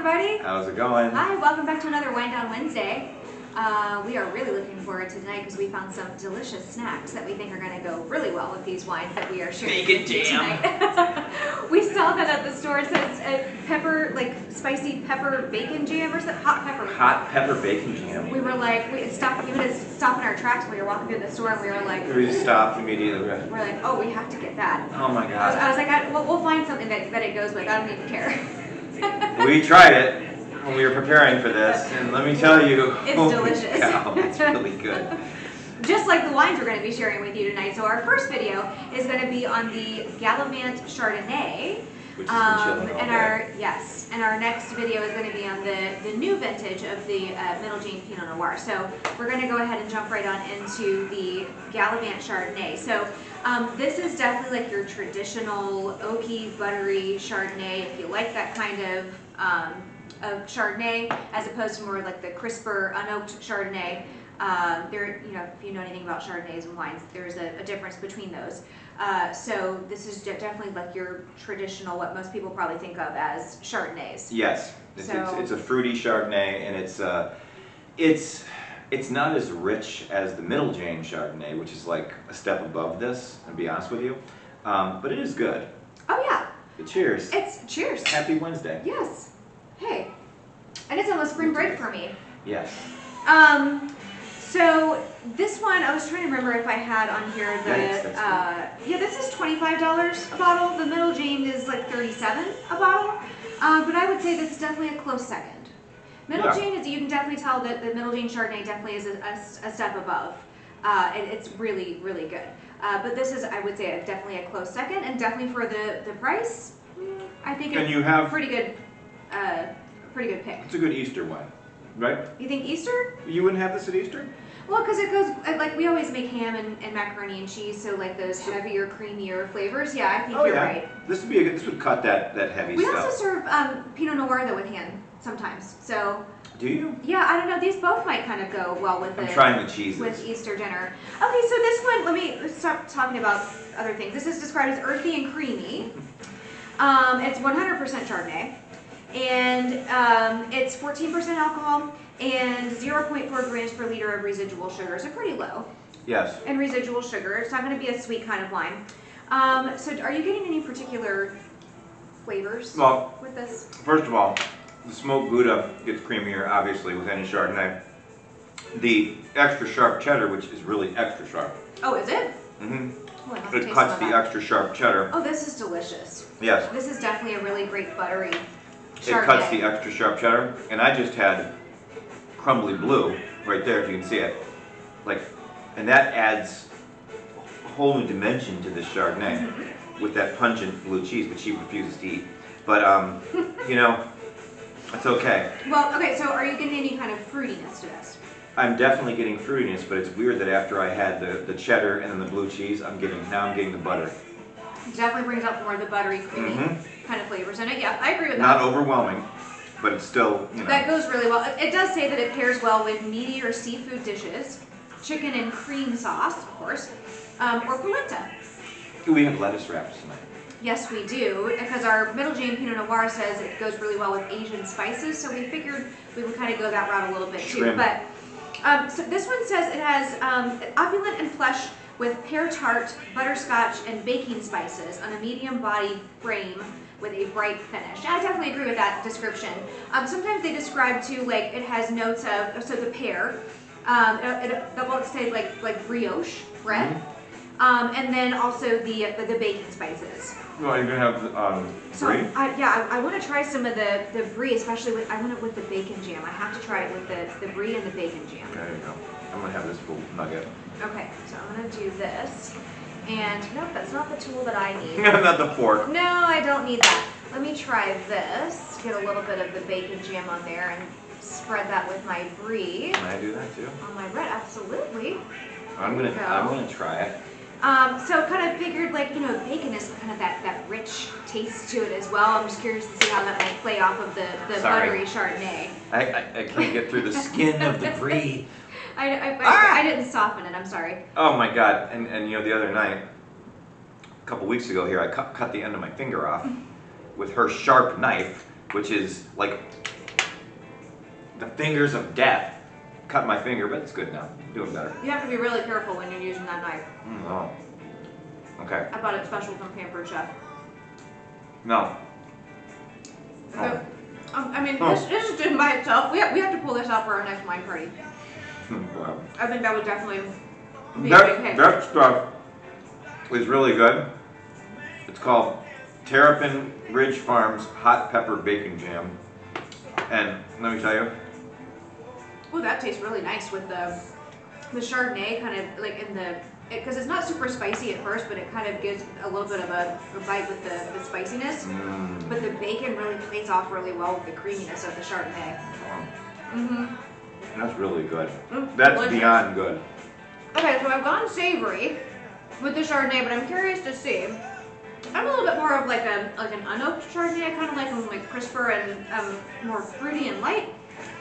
everybody. How's it going? Hi, welcome back to another Wind Down Wednesday. We are really looking forward to tonight because we found some delicious snacks that we think are going to go really well with these wines that we are sharing Bacon jam. tonight. We saw that at the store. It says pepper, like spicy pepper bacon jam or something. Hot pepper. Hot pepper bacon jam. We were like, we stopped. We had to stop in our tracks when we were walking through the store, and we were like, We stopped immediately. we're like, oh, we have to get that. Oh my god. I was like, we'll find something that it goes with. I don't even care. We tried it when we were preparing for this, and let me tell you, It's delicious. Cow, it's really good. Just like the wines we're going to be sharing with you tonight. So our first video is going to be on the Gallivant Charonnay. Which has been chilling all and day. our next video is going to be on the new vintage of the Middle Jane Pinot Noir. So we're going to go ahead and jump right on into the Gallivant Chardonnay. So this is definitely like your traditional oaky, buttery Chardonnay. If you like that kind of Chardonnay, as opposed to more like the crisper, unoaked Chardonnay. If you know anything about Chardonnays and wines, there's a difference between those. So this is definitely like your traditional, what most people probably think of as Chardonnays. Yes, it's a fruity Chardonnay, and it's not as rich as the Middle Jane Chardonnay, which is like a step above this, to be honest with you. But it is good. Oh yeah. Cheers. Cheers. Happy Wednesday. Yes. Hey. And it's almost spring break for me. Yes. So this one, I was trying to remember if I had on here this is $25 a bottle. The Middle Jane is like $37 a bottle. But I would say this is definitely a close second. Middle Jane is, you can definitely tell that the Middle Jane Chardonnay definitely is a step above. It's really, really good. But this is, I would say, definitely a close second, and definitely for the price, I think it's a pretty good pick. It's a good Easter wine, right? You think Easter? You wouldn't have this at Easter? Well, because it goes, like, we always make ham and macaroni and cheese, so like those heavier, creamier flavors. Yeah, I think you're right. This would cut that heavy We stuff. also serve Pinot Noir though with ham sometimes. So Do you? yeah, I don't know. These both might kind of go well with I'm trying the cheeses. with Easter dinner. Okay, so this one, let's stop talking about other things. This is described as earthy and creamy. It's 100% Chardonnay, and it's 14% alcohol and 0.4 grams per liter of residual sugar, so pretty low. Yes. And residual sugar. It's not going to be a sweet kind of wine. So are you getting any particular flavors with this? First of all, the smoked Gouda gets creamier, obviously, with any Chardonnay. The extra sharp cheddar, which is really extra sharp. Oh, is it? Mm-hmm. Oh, I have to It taste cuts some the of that. extra sharp cheddar. Oh, this is delicious. Yes. This is definitely a really great buttery It Chardonnay. cuts the extra sharp cheddar. And I just had crumbly blue right there, if you can see it. And that adds a whole new dimension to this Chardonnay with that pungent blue cheese, which she refuses to eat. But, it's okay. Well, okay, so are you getting any kind of fruitiness to this? I'm definitely getting fruitiness, but it's weird that after I had the cheddar and then the blue cheese, now I'm getting the butter. It definitely brings out more of the buttery, creamy kind of flavors in it. Yeah, I agree with that. Not overwhelming, but it's still, That goes really well. It does say that it pairs well with meaty or seafood dishes, chicken and cream sauce, of course, or polenta. We have lettuce wraps tonight. Yes, we do, because our Middle Jane Pinot Noir says it goes really well with Asian spices, so we figured we would kind of go that route a little bit too. But so this one says it has opulent and flesh with pear tart, butterscotch, and baking spices on a medium body frame with a bright finish. I definitely agree with that description. Sometimes they describe too, like it has notes of the pear. It will say like brioche bread, and then also the baking spices. Well, you're gonna have brie? I want to try some of the brie, especially with the bacon jam. I have to try it with the brie and the bacon jam. There you go. I'm gonna have this little nugget. Okay, so I'm gonna do this, and nope, that's not the tool that I need. Not the fork. No, I don't need that. Let me try this. Get a little bit of the bacon jam on there and spread that with my brie. Can I do that too? On my bread, absolutely. I'm gonna try it. So kind of figured bacon is kind of that rich taste to it as well. I'm just curious to see how that might play off of the buttery Chardonnay. I can't get through the skin of the brie. I didn't soften it, I'm sorry. Oh my god, and the other night, a couple weeks ago here, I cut the end of my finger off with her sharp knife, which is like the fingers of death. Cut my finger, but it's good now. Doing better. You have to be really careful when you're using that knife. Oh. Okay. I bought it special from Pampered Chef. No. So, I mean, this is just by itself. We have to pull this out for our next wine party. Wow. I think that would definitely be a big hit. That stuff is really good. It's called Terrapin Ridge Farms Hot Pepper Bacon Jam. And let me tell you, Oh, that tastes really nice with the Chardonnay kind of like in the, because it's not super spicy at first, but it kind of gives a little bit of a bite with the spiciness. But the bacon really plays off really well with the creaminess of the Chardonnay. That's really good. That's Delicious. beyond good. Okay, so I've gone savory with the Chardonnay, but I'm curious to see. I'm a little bit more of like an unoaked Chardonnay. I kind of like them like crisper and more fruity and light.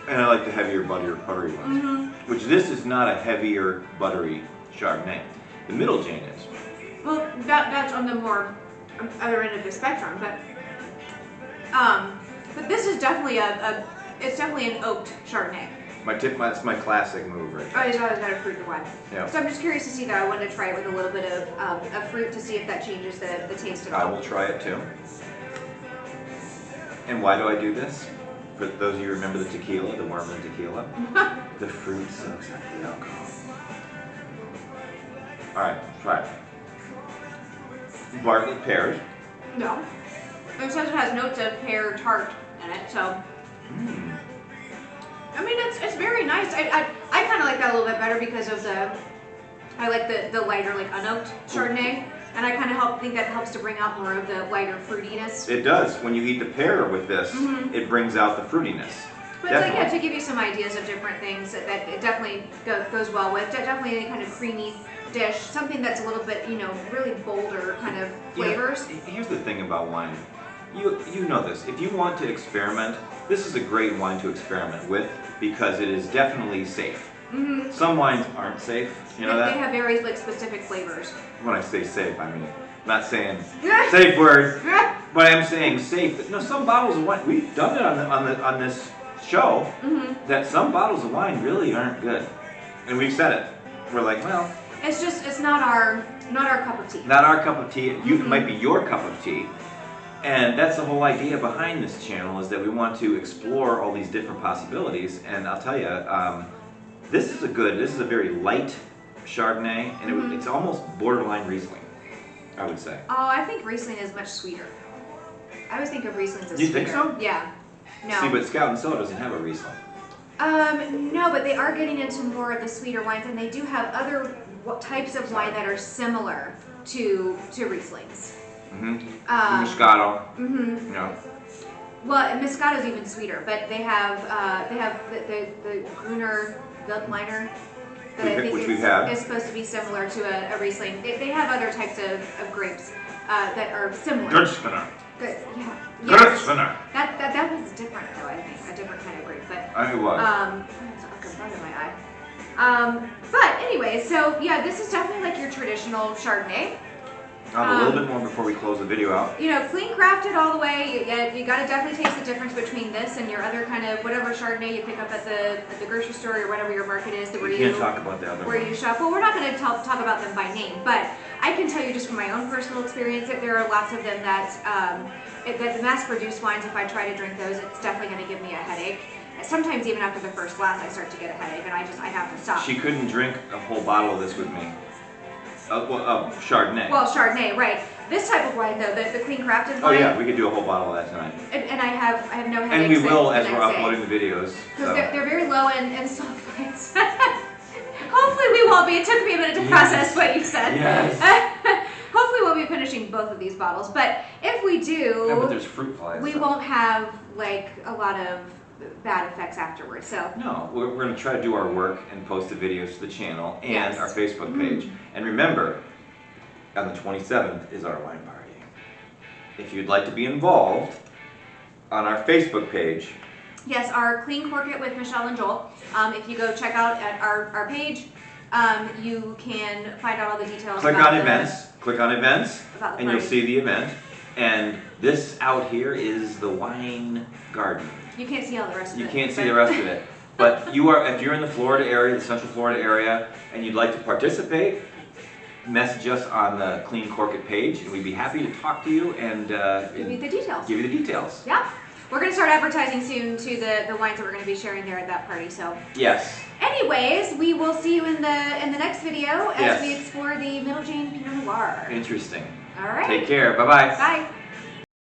And I like the heavier, buttery ones. Which this is not a heavier, buttery Chardonnay. The middle Jane is. Well, that's on the more other end of the spectrum, but this is definitely it's definitely an oaked Chardonnay. That's my classic move right there. I just always got to fruit the wine. Yeah. So I'm just curious to see that. I wanted to try it with a little bit of fruit to see if that changes the taste at all. I will try it too. And why do I do this? For those of you who remember the tequila, the worm in tequila, the fruit soaks up the alcohol. All right, try it. Bartlett pears. No. It says it has notes of pear tart in it, so. I mean, it's very nice. I kind of like that a little bit better because of I like the lighter, like unoaked Chardonnay. And I kind of think that helps to bring out more of the lighter fruitiness. It does. When you eat the pear with this, it brings out the fruitiness. But it's like, yeah, to give you some ideas of different things that it definitely goes well with. Definitely any kind of creamy dish, something that's a little bit, really bolder kind of flavors. Yeah, here's the thing about wine. You know this. If you want to experiment, this is a great wine to experiment with because it is definitely safe. Some wines aren't safe. You know that? They have very specific flavors. When I say safe, I mean, I'm not saying safe word, but I'm saying safe. No, some bottles of wine, we've done it on this show, that some bottles of wine really aren't good. And we've said it. We're like, well, it's not our cup of tea. Not our cup of tea. It might be your cup of tea. And that's the whole idea behind this channel, is that we want to explore all these different possibilities. And I'll tell you, this is a very light Chardonnay, and it's almost borderline Riesling, I would say. Oh, I think Riesling is much sweeter. I always think of Riesling as sweeter. You think so? Yeah. No. See, but Scout and Soda doesn't have a Riesling. No, but they are getting into more of the sweeter wines, and they do have other types of wine that are similar to Rieslings. Moscato. Yeah. Well, Moscato's even sweeter, but they have the Gruner Veltliner that I think is supposed to be similar to a Riesling. They have other types of grapes that are similar. Gewürztraminer. Good, yeah. Gewürztraminer. That was different though, I think. A different kind of grape, but I was. it's a bug in my eye. But anyway, so yeah, this is definitely like your traditional Chardonnay. A little bit more before we close the video out. Clean crafted all the way. You got to definitely taste the difference between this and your other kind of whatever Chardonnay you pick up at the grocery store or whatever your market is. We can't talk about the other where one. you shop. Well, we're not going to talk about them by name, but I can tell you just from my own personal experience that there are lots of them that the mass-produced wines. If I try to drink those, it's definitely going to give me a headache. Sometimes even after the first glass, I start to get a headache, and I have to stop. She couldn't drink a whole bottle of this with me. Chardonnay. Well, Chardonnay, right. This type of wine, though, the clean crafted wine. Oh yeah, we could do a whole bottle of that tonight. And I have no headaches. And we will the as we're next day. uploading the videos. Because they're very low in sulfites. Hopefully we won't be. It took me a minute to process what you said. Yes. Hopefully we'll be finishing both of these bottles. But if we do, Yeah, but there's fruit flies. we won't have like a lot of bad effects afterwards. So no, we're going to try to do our work and post the videos to the channel and Yes. our Facebook page. And remember, on the 27th is our wine party. If you'd like to be involved on our Facebook page. Yes, our Clean Cork It with Michele and Joel. If you go check out at our page, you can find out all the details. Click about on events, about the and you'll party. see the event. And this out here is the wine garden. You can't see all the rest of it. You can't see the rest of it. But if you're in the Florida area, the Central Florida area, and you'd like to participate, message us on the Clean Cork It page, and we'd be happy to talk to you and give you the details. Give you the details. Yeah. We're going to start advertising soon to the wines that we're going to be sharing there at that party. So. Yes. Anyways, we will see you in the next video as Yes. we explore the Middle Jane Pinot Noir. Interesting. All right. Take care. Bye-bye. Bye.